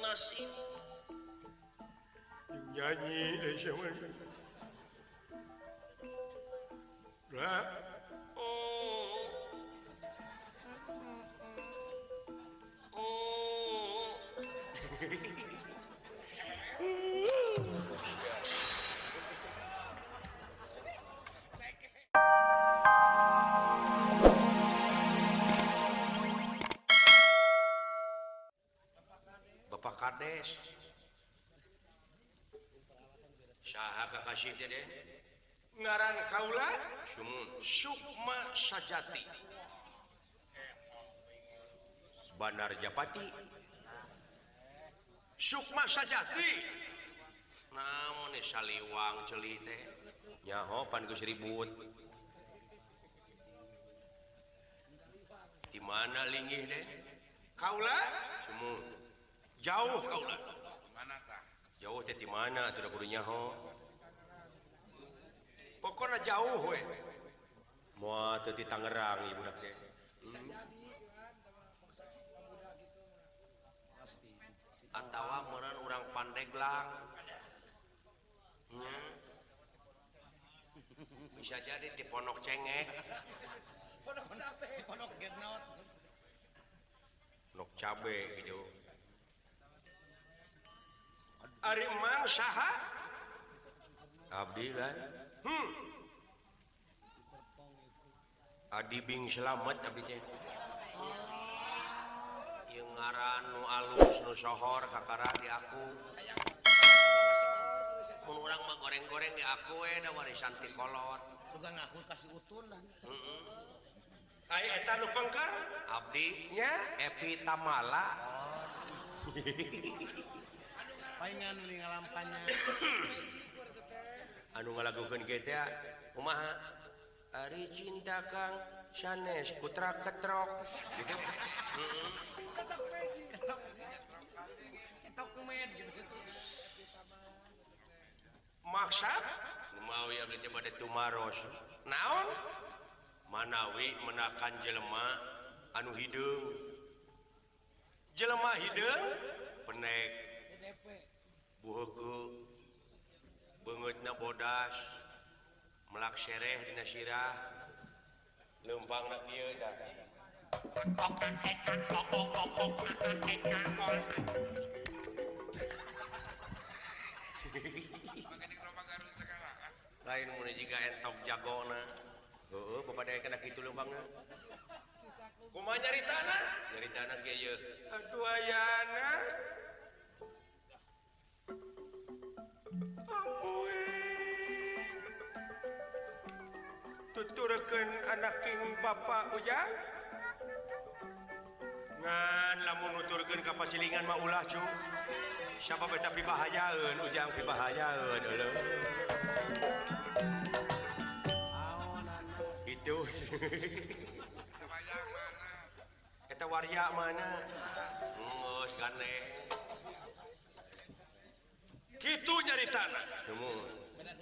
nasib nyanyi Bapak Kades saha kakasih teh deh ngaran kaula Sumun Sukma Sajati Bandar Japati Sukma Sajati namun saliwang celi teh nyaho pan geus ribut di mana linggih deh kaula Sumun jauh kaula jauh teh di mana atuh da kudu nyaho pokoknya jauh we moal teu di Tangerang ieu budak teh atawa meureun urang Pandeglang nya bisa jadi di Pondok Cengek Pondok Genot. Pondok Cabe gitu ari mang saha abdi kan Adi Bing Slamet abdi teh ieu ngaran nu alus nu sohor kakara di aku mun urang mah goreng-goreng di aku we da warisan ti kolot Suka ngaku kasih utunan. ai eta nu pengker abdi nya Epi Tamala Paingan uli ngalampanya. anu ngalagukeun kieu teh kumaha ari cinta Kang sanes putra ketrok gitu Ketok kumet gitu. maksud Mawi abdi teh bade tumaros naon manawi menakan jelema anu hideung jelema hideung penek buheuku beungeutna bodas melak sereh dina sirah leumpangna kieu tah lain mun jiga entok jagona heueuh bapadaya kana kitu leumpangna kumaha nyaritana nyaritana kieu aduh ayana tuturkeun anak king bapak ujang ngan lamun nuturkeun ka pacilingan mah ulah cu siapa beta pibahayaeun ujang pibahayaeun euleum itu eta warya mana geus gandeng kitu nyaritana semua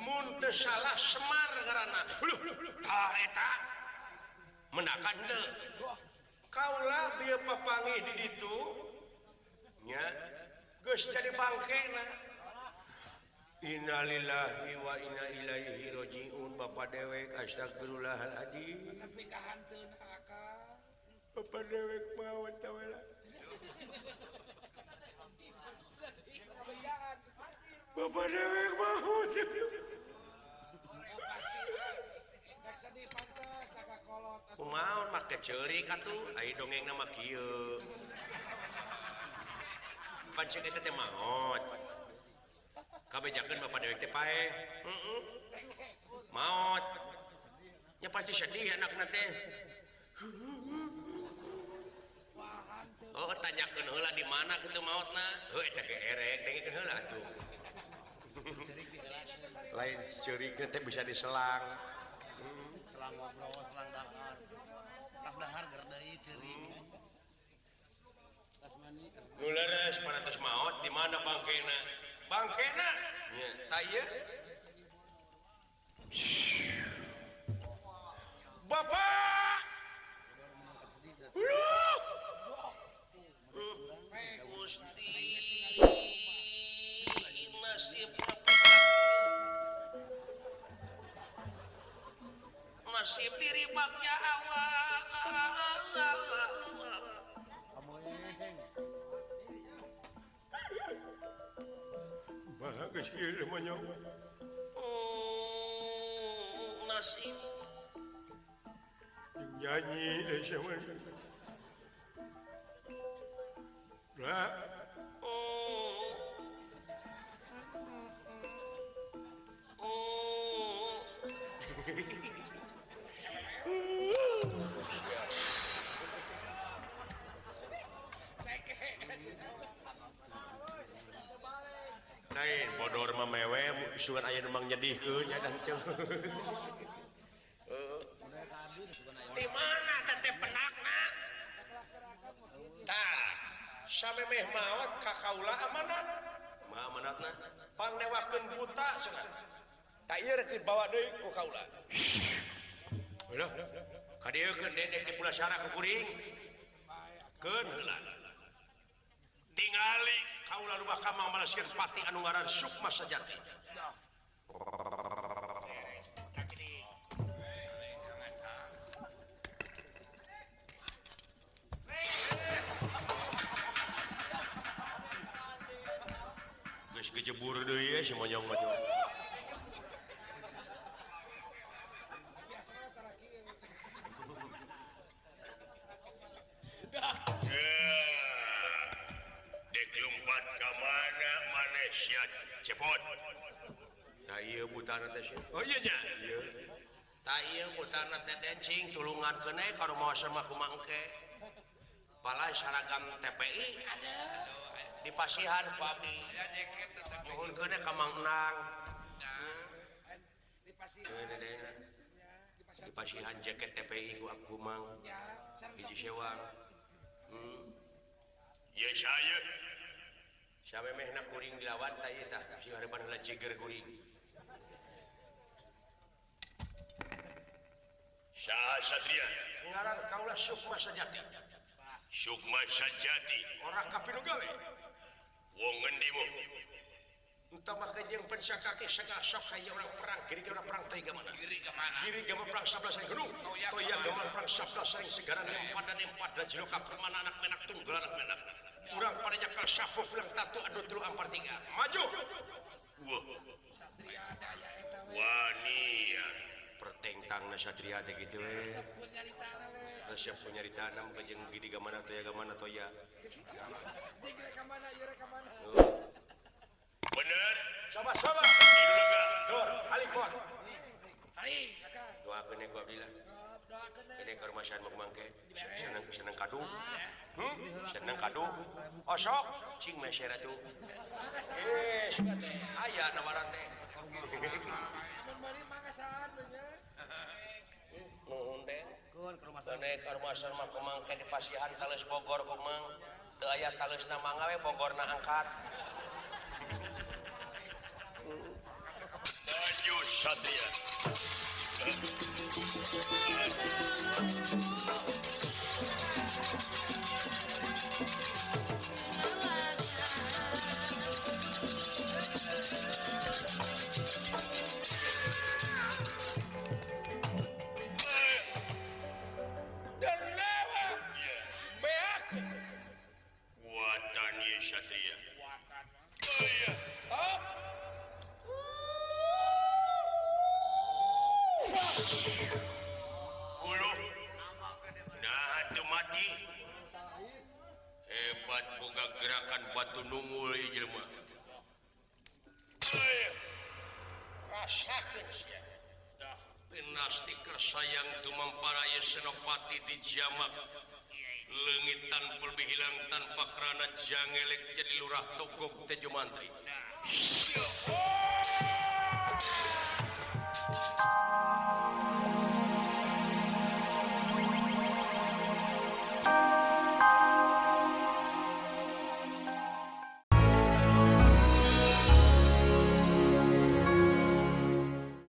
mun teu salah Semar ngaranna tah eta menakan teu kaula bieu papanggih di ditu nya geus jadi bangkena innalillahi wa inna ilaihi rajiun bapak dewek astagfirullahaladzim Sampai kahanteun akal. bapak dewek mawon tawala bapak dewek mawon kumaon make ceurik atuh ai dongengna mah kieu pan ceuk eta teh maot kabejakeun bapak dewek teh paeh maot nya pasti sedih anakna teh oh tanyakeun heula di mana kitu maotna heuh eta ge erek dengekeun heula atuh lain ceurikna teh bisa diselang Selang ngobrol, selang dahar. Tas dahar keur deui ceurik. Tas mani keur. nu leres panatos maot di mana bangkena bangkena nya tah ieu bapak Sedih. Gusti nasib diri bakya awak Kamu eheng. Geus kieu mah nya. nasib Nyanyi deh sama. Lah, lain bodor mah mewe sugan aya nu mang nyedihkeun nya dan teu di mana teh penakna tah samemeh maot ka kaula amanat mah amanatna pangnewakeun buta cenah tak ieu rek dibawa deui ku kaula ulah kadiekeun dedek di pulasara ku kuring keun heula tingali kaula lubah kamang malaskeun pati anu ngaran Sukma Sajati geus gejebur deui si monyong mah dek lompat ka mana manusia cepot tah ieu butana teh oh iya nya ieu tah ieu butana teh dencing tulungan keune ka rumah sama kumaha engke palai saragam TPI ada di pasihan ku abdi nuhun keune ka Mang Enang di pasihan jaket TPI ku aku Mang hiji sewang ya saya samemehna kuring dilawan tah ieu tah si harepan heula jeger kuring saha satria ngaran kaula Sukma Sajati Sukma Sajati ora kapilu gawe wong ngendi mu entah maka jeung pensakake sagala sok aya orang perang giri orang perang teh gamana giri gamana perang 11 saring gunung toya gamana perang 11 saring segaran empat dan jiloka permana anak menak tunggal anak menak urang pada jakal sapuk bilang tatu adu telu ampar tiga maju wah wania pertengtangna satria teh kitu we resep punyaritanna mah jeung gidi gamana toya bener coba dor halikbot doakeun ku abdi lah gede ka rumah sahan mangke seneng kadu seneng kadu osok cing mesera tuh aya namaran teh nuhun deh gede ka rumah sahan mangke di pasihan tales Bogor kumang teu aya talesna mangga we Bogorna angkat maju satria dan lewat beakeun kuatan ye satria iya up uluh nah itu mati hebat boga gerakan batu nungul ieu jelema rasakeun sia pinasti kersayang tumamparaya senopati di jamak leungitan pelbi hilang tanpa kerana jangelek jadi lurah togog tejo mantri